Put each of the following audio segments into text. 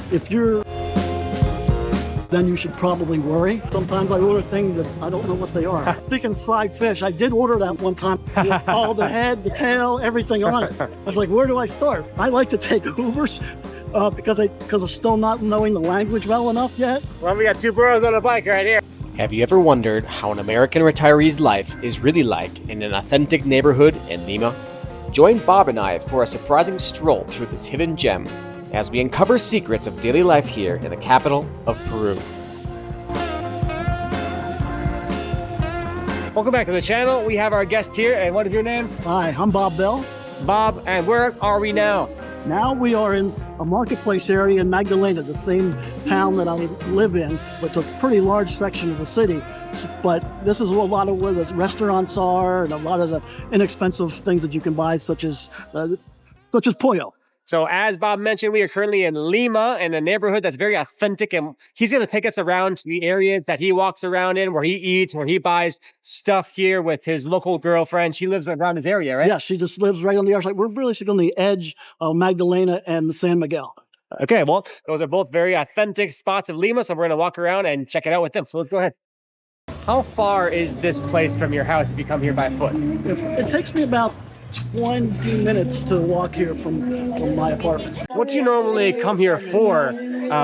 If you're, then you should probably worry. Sometimes I order things that I don't know what they are. Speaking of fried fish, I did order that one time with all the head, the tail, everything on it. I was like, where do I start? I like to take Ubers because I'm still not knowing the language well enough yet. Well, we got two bros on a bike right here. Have you ever wondered how an American retiree's life is really like in an authentic neighborhood in Lima? Join Bob and I for a surprising stroll through this hidden gem as we uncover secrets of daily life here in the capital of Peru. Welcome back to the channel. We have our guest here, and what is your name? Hi, I'm Bob Bell. Bob, and where are we now? Now we are in a marketplace area in Magdalena, the same town that I live in, which is a pretty large section of the city. But this is a lot of where the restaurants are and a lot of the inexpensive things that you can buy, such as pollo. So as Bob mentioned, we are currently in Lima, in a neighborhood that's very authentic, and he's going to take us around to the areas that he walks around in, where he eats, where he buys stuff here with his local girlfriend. She lives around his area, right? Yeah, she just lives right on the other side. We're really on the edge of Magdalena and San Miguel. Okay, well, those are both very authentic spots of Lima, so we're going to walk around and check it out with them. So let's go ahead. How far is this place from your house if you come here by foot? It takes me about 20 minutes to walk here from my apartment. What do you normally come here for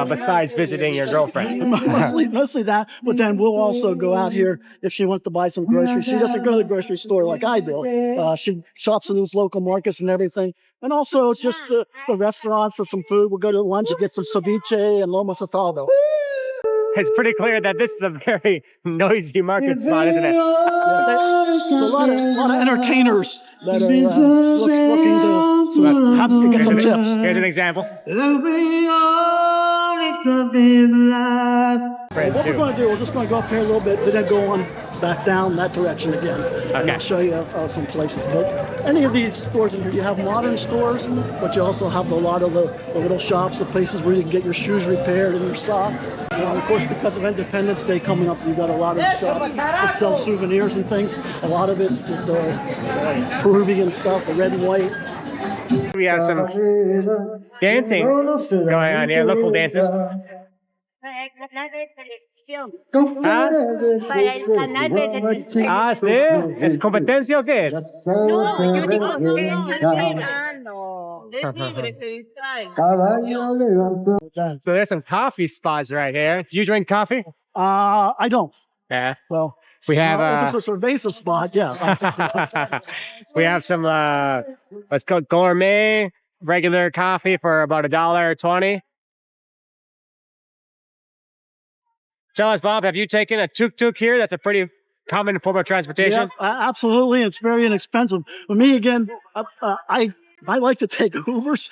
besides visiting your girlfriend? mostly that, but then we'll also go out here if she wants to buy some groceries. She doesn't go to the grocery store like I do. She shops in these local markets and everything. And also just the restaurants for some food. We'll go to lunch and get some ceviche and lomo saltado. It's pretty clear that this is a very noisy market spot, isn't it? Yeah, there's a lot of entertainers that are looking to get some tips. Here's an example. What we're going to do, we're just going to go up here a little bit, but then go on back down that direction again. Okay. And I'll show you some places. But any of these stores in here, you have modern stores, but you also have a lot of the little shops, the places where you can get your shoes repaired and your socks. And of course, because of Independence Day coming up, you've got a lot of shops that sell souvenirs and things. A lot of it's just Peruvian stuff, the red and white. We have some dancing going on here, local dances. Ah, ¿sí? ¿Es competencia o qué es? No, yo digo So there's some coffee spots right here. Do you drink coffee? I don't. Yeah. Well, we have for a cerveza spot, yeah. We have some what's called gourmet regular coffee for about $1.20. Tell us, Bob, have you taken a tuk-tuk here? That's a pretty common form of transportation. Yeah, absolutely. It's very inexpensive. For me, again, I like to take Ubers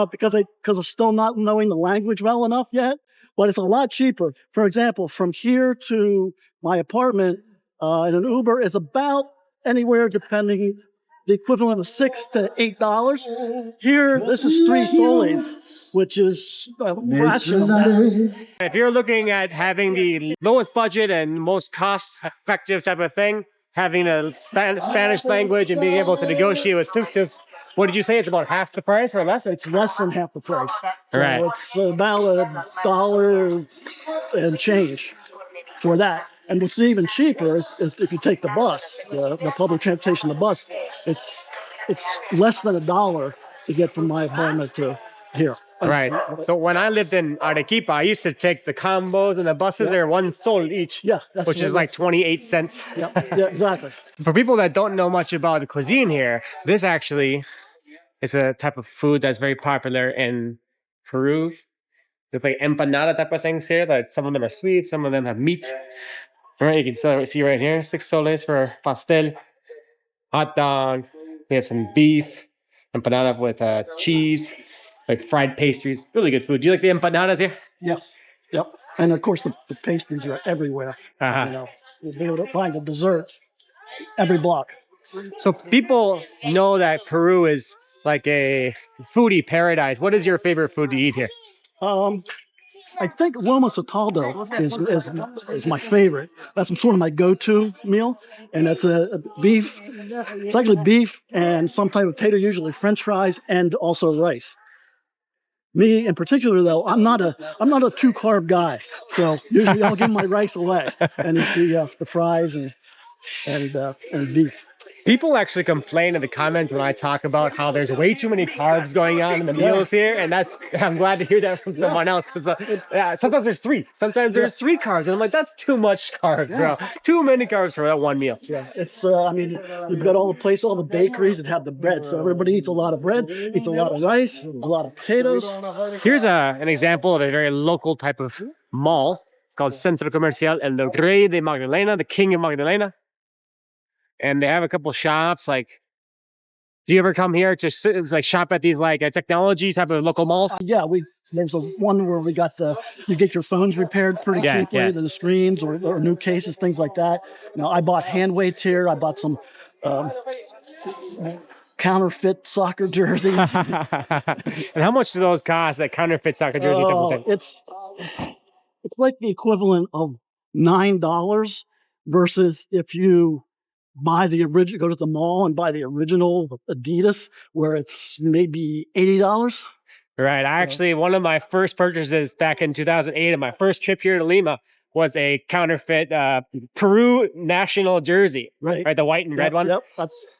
because I'm still not knowing the language well enough yet. But it's a lot cheaper. For example, from here to my apartment, in an Uber is about anywhere, depending, the equivalent of $6 to $8. Here, this is 3 soles, which is a fraction of that. If you're looking at having the lowest budget and most cost-effective type of thing, having a Spanish language and being able to negotiate with tuk-tuks, what did you say? It's about half the price or less? It's less than half the price. All right. So it's about $1 and change for that. And what's even cheaper is if you take the bus, the public transportation, the bus, it's less than $1 to get from my apartment to here. Right. So when I lived in Arequipa, I used to take the combos and the buses. They're 1 sol each. Yeah. Which is like 28 cents. Yeah, exactly. For people that don't know much about the cuisine here, this actually is a type of food that's very popular in Peru. There's like empanada type of things here. That some of them are sweet, some of them have meat. All right, you can see right here, 6 soles for pastel, hot dog. We have some beef, empanada with cheese, like fried pastries. Really good food. Do you like the empanadas here? Yes. Yep. And of course, the pastries are everywhere. Uh-huh. You know, you'll be able to find the desserts every block. So people know that Peru is like a foodie paradise. What is your favorite food to eat here? I think lomo saltado is my favorite. That's sort of my go-to meal, and it's a beef. It's actually beef and some type of potato, usually French fries, and also rice. Me in particular, though, I'm not a 2-carb guy. So usually I'll give my rice away and eat the fries and beef. People actually complain in the comments when I talk about how there's way too many carbs going on in the meals here, and I'm glad to hear that from someone else, because sometimes there's 3. Sometimes there's 3 carbs, and I'm like, that's too much carbs, bro. Too many carbs for that one meal. Yeah, it's I mean, you've got all the bakeries that have the bread, so everybody eats a lot of bread, eats a lot of rice, a lot of potatoes. Here's an example of a very local type of mall. It's called Centro Comercial El Rey de Magdalena, the King of Magdalena. And they have a couple shops. Like, do you ever come here to like shop at these like technology type of local malls? Yeah, there's one where we got you get your phones repaired pretty cheaply, the screens or new cases, things like that. Now, I bought hand weights here. I bought some counterfeit soccer jerseys. And how much do those cost? That counterfeit soccer jersey type of thing? It's like the equivalent of $9 versus if you buy the original, go to the mall and buy the original Adidas, where it's maybe $80. Right. Actually, one of my first purchases back in 2008, and my first trip here to Lima, was a counterfeit Peru national jersey. Right. The white and red one. Yep.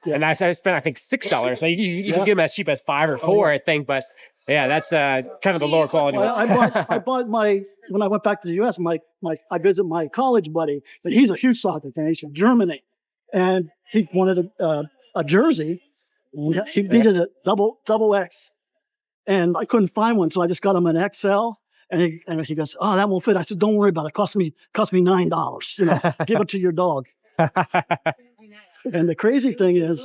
And I spent, I think, $6. So you can get them as cheap as $5 or $4, I think. But yeah, that's kind of the lower quality ones. I bought when I went back to the U.S., I visited my college buddy, but he's a huge soccer fan. He's from Germany. And he wanted a jersey. He needed a double X, and I couldn't find one, so I just got him an XL. And he goes, "Oh, that won't fit." I said, "Don't worry about it. It cost me $9. Give it to your dog." And the crazy thing is,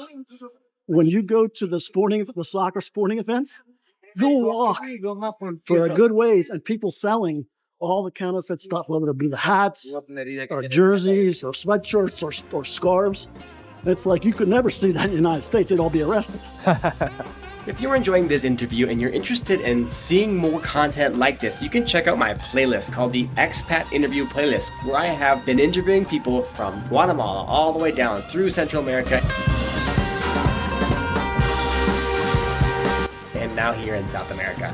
when you go to the soccer sporting events, you'll walk for a good ways, and people selling all the counterfeit stuff, whether it be the hats or jerseys or sweatshirts or scarves. It's like you could never see that in the United States. They'd all be arrested. If you're enjoying this interview and you're interested in seeing more content like this, you can check out my playlist called the Expat Interview Playlist, where I have been interviewing people from Guatemala all the way down through Central America and now here in South America.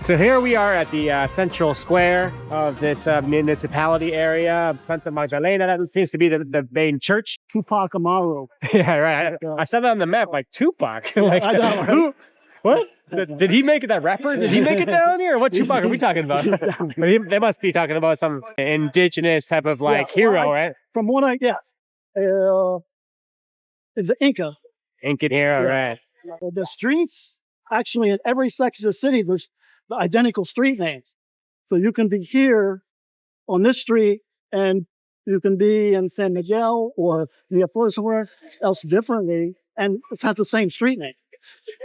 So here we are at the central square of this municipality area, Santa Magdalena. That seems to be the main church. Tupac Amaru. Yeah, right. I saw that on the map, like Tupac. Like, I know, right? Who? What? Did he make it? That rapper? Did he make it down here? What Tupac are we talking about? But they must be talking about some indigenous type of hero, right? From what I guess, the Inca. Incan hero, right? The streets, actually, in every section of the city, there's the identical street names. So you can be here on this street, and you can be in San Miguel or somewhere else differently, and it's had the same street name.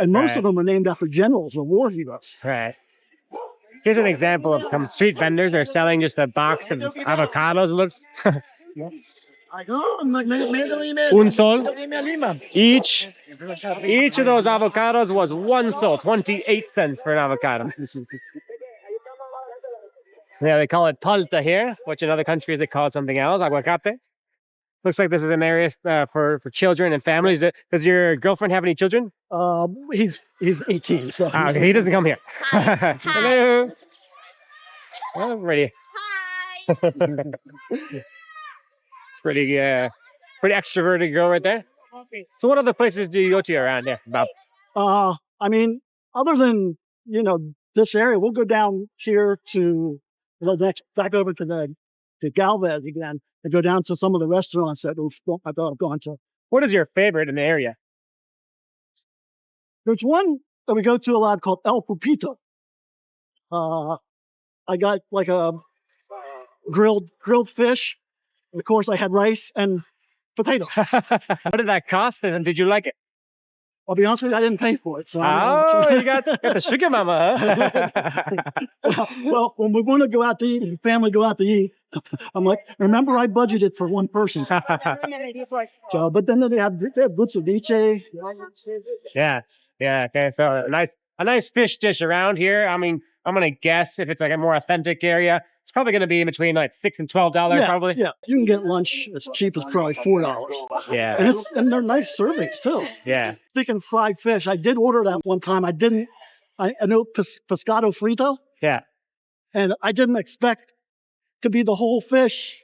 And most of them are named after generals or war heroes. Right. Here's an example of some street vendors. They're selling just a box of avocados, it looks. Un sol. Each of those avocados was 1 sol, 28 cents for an avocado. Yeah, they call it palta here, which in other countries they call it something else, aguacate. Looks like this is an area for children and families. Does your girlfriend have any children? He's 18. So. Okay, he doesn't come here. Hi. Hello. Oh, ready. Hi. Pretty extroverted girl right there. So what other places do you go to around there, Bob? I mean, other than, this area, we'll go down here to back over to Galvez again and go down to some of the restaurants that I've gone to. What is your favorite in the area? There's one that we go to a lot called El Pupito. I got like a grilled fish. And of course, I had rice and potato. What did that cost, and did you like it? I'll be honest with you, I didn't pay for it. So you got the sugar mama, huh? well, when we want to go out to eat, and the family go out to eat, I'm like, remember I budgeted for one person. So, but then they have good ceviche. Yeah. Okay, so a nice fish dish around here. I mean, I'm gonna guess if it's like a more authentic area, it's probably gonna be in between like $6 and $12, probably. Yeah, you can get lunch as cheap as probably $4. Yeah, and they're nice servings too. Yeah. Speaking of fried fish, I did order that one time. I didn't I know pescado frito, Yeah. and I didn't expect to be the whole fish,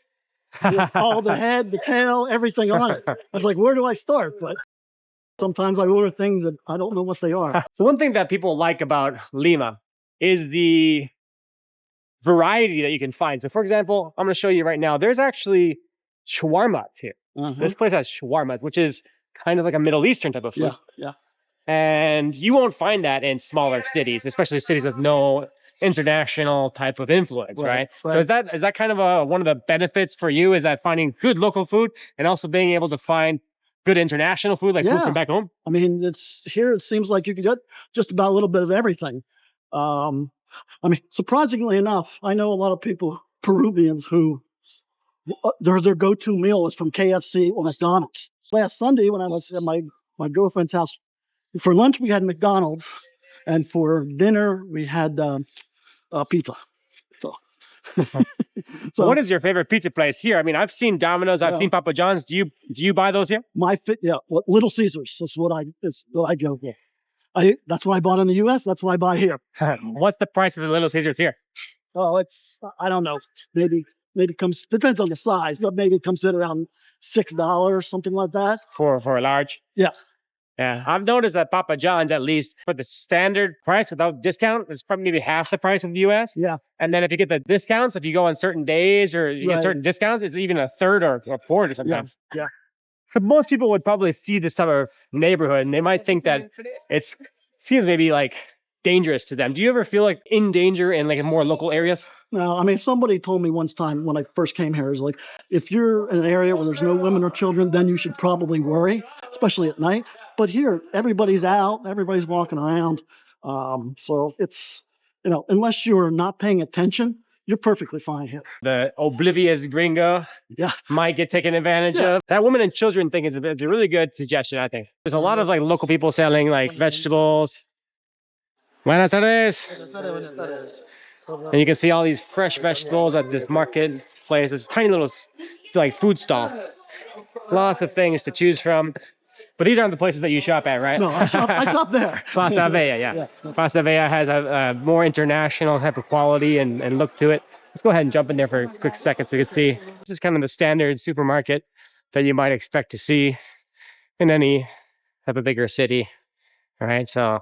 with all the head, the tail, everything on it. I was like, where do I start? But sometimes I order things that I don't know what they are. So one thing that people like about Lima is the variety that you can find. So for example, I'm going to show you right now, there's actually shawarmas here. This place has shawarmas, which is kind of like a Middle Eastern type of food. Yeah. And you won't find that in smaller cities, especially cities with no international type of influence, right? So is that kind of one of the benefits for you, is that finding good local food and also being able to find good international food, like food from back home? I mean, it's here, it seems like you can get just about a little bit of everything. I mean, surprisingly enough, I know a lot of people, Peruvians, who their go-to meal is from KFC or McDonald's. Last Sunday, when I was at my girlfriend's house, for lunch we had McDonald's, and for dinner we had pizza. So, so what is your favorite pizza place here? I mean, I've seen Domino's, I've seen Papa John's. Do you buy those here? Little Caesars is what I go for. That's what I bought in the U.S. That's what I buy here. What's the price of the Little Caesars here? Oh, it's, I don't know. Maybe depends on the size, but maybe it comes in around $6, something like that. For a large? Yeah. Yeah. I've noticed that Papa John's, at least for the standard price without discount, is probably maybe half the price of the US. Yeah. And then if you get the discounts, if you go on certain days or you get certain discounts, it's even a third or a quarter sometimes. Yeah. So most people would probably see this type of neighborhood and they might think that it seems maybe like dangerous to them. Do you ever feel like in danger in like more local areas? No, I mean, somebody told me one time when I first came here, is like, if you're in an area where there's no women or children, then you should probably worry, especially at night. But here, everybody's out, everybody's walking around. So it's, unless you're not paying attention, you're perfectly fine here. The oblivious gringo might get taken advantage of. That women and children thing is a really good suggestion, I think. There's a lot of like local people selling like vegetables. Buenas tardes. And you can see all these fresh vegetables at this marketplace. It's a tiny little like food stall. Lots of things to choose from. But these aren't the places that you shop at, right? No, I shop there. Plaza Vea, yeah. Plaza Vea has a more international type of quality and look to it. Let's go ahead and jump in there for a quick second so you can see just kind of the standard supermarket that you might expect to see in any type of bigger city. All right, so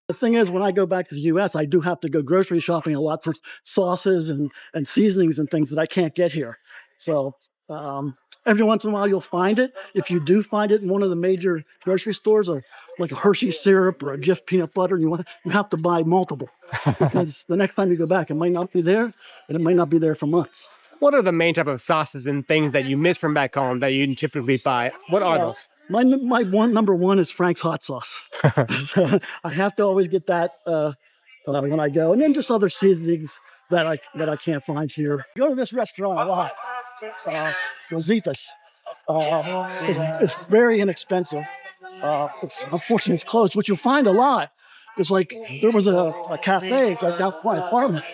the thing is, when I go back to the U.S., I do have to go grocery shopping a lot for sauces and seasonings and things that I can't get here. So every once in a while, you'll find it. If you do find it in one of the major grocery stores, or like a Hershey syrup or a Jif peanut butter, you have to buy multiple, because the next time you go back, it might not be there, and it might not be there for months. What are the main type of sauces and things that you miss from back home that you typically buy? What are those? My number one is Frank's hot sauce. So I have to always get that when I go, and then just other seasonings that I can't find here. Go to this restaurant a lot, Rositas. It's very inexpensive. Unfortunately, it's closed. What you'll find a lot is, like, there was a cafe right down my apartment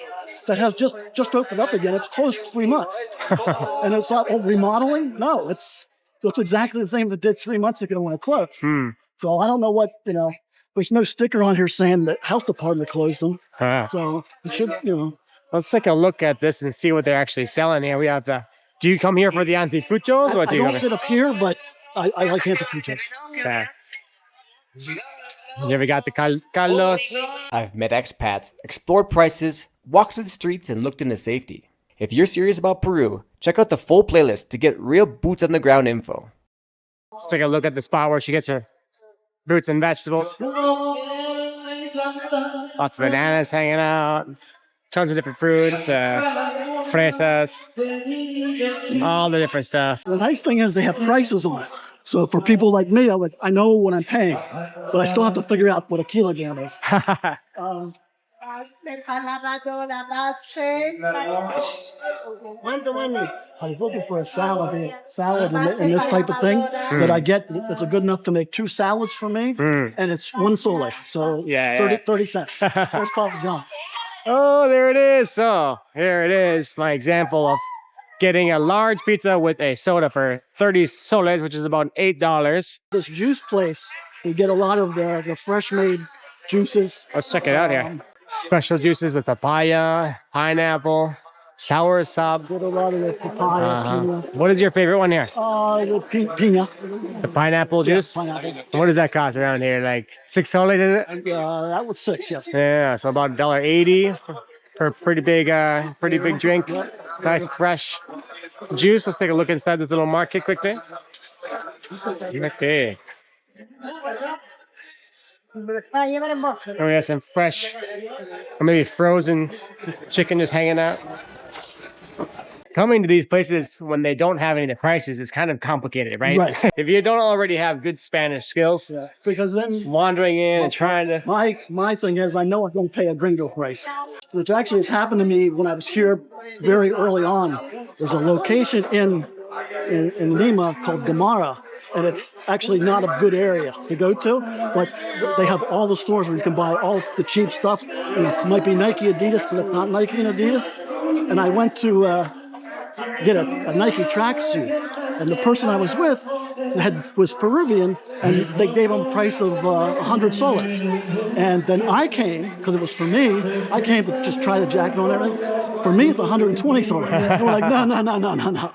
that has just opened up again. It's closed for 3 months, and it's not remodeling. No, it's exactly the same that it did 3 months ago when it closed. So I don't know what, there's no sticker on here saying that health department closed them. So it should, Let's take a look at this and see what they're actually selling here. We have the, do you come here for the anticuchos? I don't get up here, but I like anticuchos. Okay. Here we got the caldos. I've met expats, explored prices, walked to the streets, and looked into safety. If you're serious about Peru, check out the full playlist to get real boots on the ground info. Let's take a look at the spot where she gets her fruits and vegetables. Lots of bananas hanging out. Tons of different fruits, fresas, all the different stuff. The nice thing is they have prices on it. So for people like me, I know what I'm paying, but I still have to figure out what a kilogram is. I'm looking for a salad in this type of thing that I get that's good enough to make 2 salads for me, and it's 1 sole, so 30 cents. That's Papa John's. Oh, there it is. So here it is, my example of getting a large pizza with a soda for 30 soles, which is about $8. This juice place, you get a lot of the fresh made juices. Let's check it out here. Special juices with papaya, pineapple, sour sop. With a lot of the papaya, What is your favorite one here? the piña. The pineapple juice? Pineapple. And what does that cost around here? Like $6, is it? That was 6, yes. Yeah, so about $1.80 for a pretty big drink. Nice fresh juice. Let's take a look inside this little market quickly. Okay. And we have some fresh, or maybe frozen chicken just hanging out. Coming to these places when they don't have any of the prices is kind of complicated, right? Right. If you don't already have good Spanish skills, Because then wandering in and trying to... my thing is I know I'm going to pay a gringo price, which actually has happened to me when I was here very early on. There's a location in Lima called Gamara, and it's actually not a good area to go to, but they have all the stores where you can buy all the cheap stuff. It might be Nike, Adidas, but it's not Nike and Adidas. And I went to get a Nike tracksuit, and the person I was with was Peruvian, and they gave him a price of 100 soles. And then I came, because it was for me, I came to just try the jacket on everything. For me, it's 120 soles. They were like, no.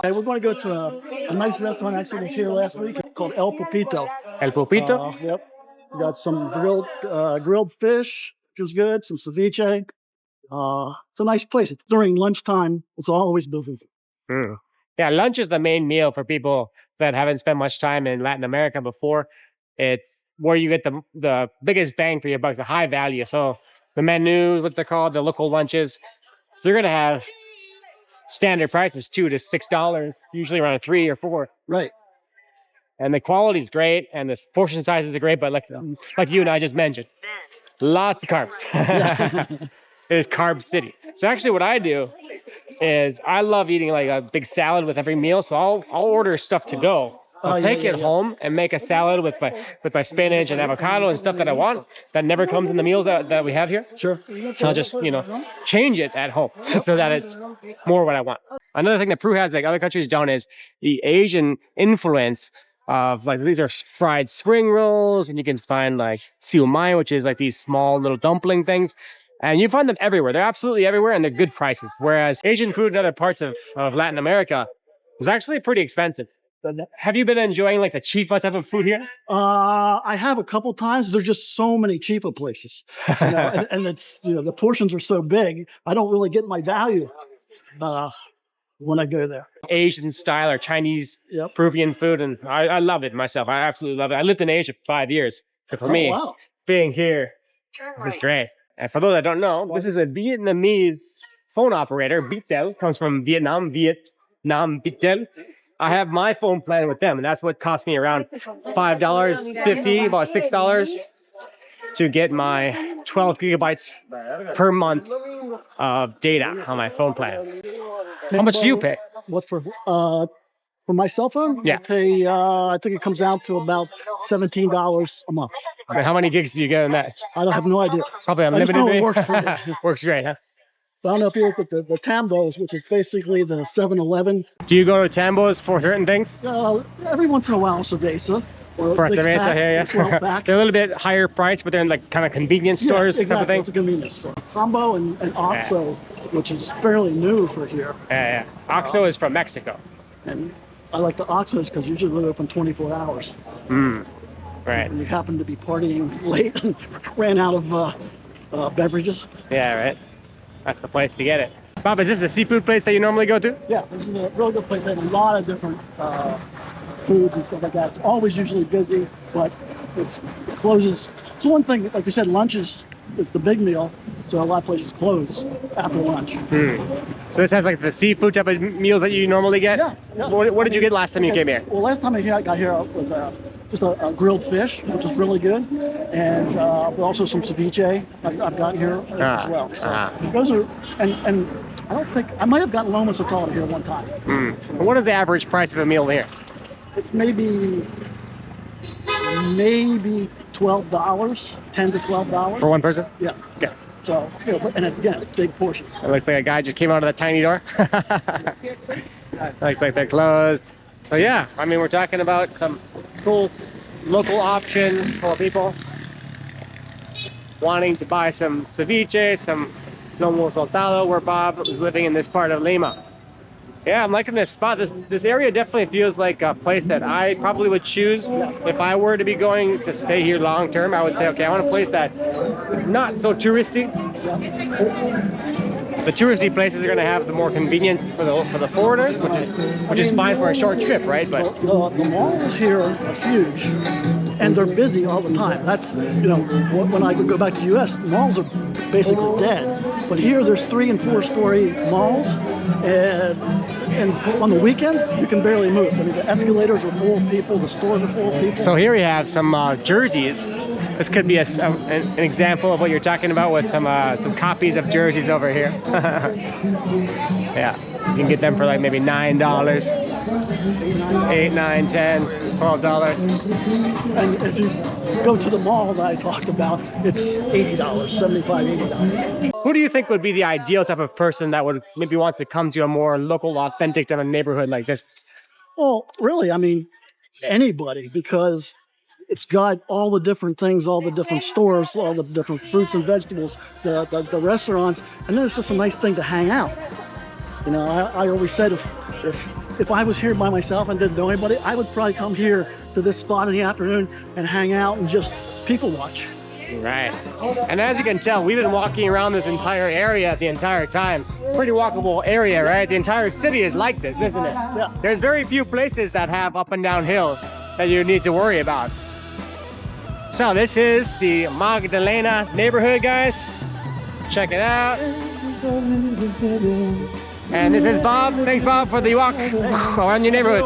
Okay, we're going to go to a nice restaurant actually was here last week called El Pupito. El Pupito? Yep. We got some grilled fish, which is good, some ceviche. It's a nice place. It's during lunchtime. It's always busy. Yeah, lunch is the main meal for people that haven't spent much time in Latin America before. It's where you get the biggest bang for your buck, the high value. So the menu, what they're called, the local lunches, they're going to have standard prices $2 to $6, usually around 3 or 4. Right. And the quality is great, and the portion sizes are great. But like you and I just mentioned, lots of carbs. It is carb city. So actually, what I do is I love eating like a big salad with every meal. So I'll order stuff to go. I'll take it home and make a salad with my spinach and avocado and stuff that I want that never comes in the meals that we have here. Sure. So I'll just, change it at home so that it's more what I want. Another thing that Peru has, like other countries don't, is the Asian influence of, like, these are fried spring rolls, and you can find like siumai, which is like these small little dumpling things. And you find them everywhere. They're absolutely everywhere, and they're good prices. Whereas Asian food in other parts of Latin America is actually pretty expensive. Have you been enjoying like the chifa type of food here? I have a couple times. There's just so many cheaper places, and it's the portions are so big. I don't really get my value when I go there. Asian style or Chinese, Peruvian food, and I love it myself. I absolutely love it. I lived in Asia for 5 years, so for me, being here is great. And for those that don't know, this is a Vietnamese phone operator. Viettel comes from Vietnam, Viettel. I have my phone plan with them, and that's what cost me around $5.50, about $6 to get my 12 gigabytes per month of data on my phone plan. How much do you pay? What for my cell phone? Yeah. I pay, I think it comes out to about $17 a month. Okay, how many gigs do you get on that? I have no idea. Probably unlimited. I just know it works for me. Works great, huh? I don't know if you look at the Tambos, which is basically the 7-Eleven. Do you go to Tambos for certain things? Every once in a while, Ceviche. For a Ceviche here, yeah. They're a little bit higher priced, but they're in like kind of convenience stores type of thing. It's a convenience store. Combo and Oxo, which is fairly new for here. Yeah. Oxo is from Mexico. And I like the Oxos because usually they're open 24 hours. Right. And you happen to be partying late and ran out of beverages. Yeah, right. That's the place to get it. Bob, is this the seafood place that you normally go to? Yeah, this is a real good place. They have a lot of different foods and stuff like that. It's always usually busy, but it closes. It's one thing, like you said, lunch is the big meal, so a lot of places close after lunch. So this has like the seafood type of meals that you normally get? Yeah. What did you get last time you came here? Well, last time I got here was just a grilled fish, which is really good, and also some ceviche I've got here as well. So those are, and I don't think, I might have gotten lomo saltado here one time. What is the average price of a meal here? It's maybe $12, $10 to $12 for one person. Yeah. Okay. So and again, it's big portions. It looks like a guy just came out of that tiny door. Looks like they're closed. So yeah, I mean, we're talking about some cool local options for people wanting to buy some ceviche, some lomo saltado, where Bob was living in this part of Lima. Yeah, I'm liking this spot. This area definitely feels like a place that I probably would choose if I were to be going to stay here long term. I would say, okay, I want a place that is not so touristy. The touristy places are going to have the more convenience for the foreigners, which is fine for a short trip, right? But the malls here are huge, and they're busy all the time. That's, you know, when I go back to the U.S., malls are basically dead. But here, there's 3- and 4-story malls, and on the weekends, you can barely move. I mean, the escalators are full of people, the stores are full of people. so here we have some jerseys. This could be an example of what you're talking about, with some copies of jerseys over here. Yeah, you can get them for like maybe $9, $8, $9, $10, $12. And if you go to the mall that I talked about, it's $80, $75, $80. Who do you think would be the ideal type of person that would maybe want to come to a more local, authentic type of neighborhood like this? Well, really, I mean, anybody, because it's got all the different things, all the different stores, all the different fruits and vegetables, the restaurants, and then it's just a nice thing to hang out. You know, I always said if I was here by myself and didn't know anybody, I would probably come here to this spot in the afternoon and hang out and just people watch. Right. And as you can tell, we've been walking around this entire area the entire time. Pretty walkable area, right? The entire city is like this, isn't it? Yeah. There's very few places that have up and down hills that you need to worry about. So this is the Magdalena neighborhood, guys. Check it out. And this is Bob. Thanks, Bob, for the walk around your neighborhood.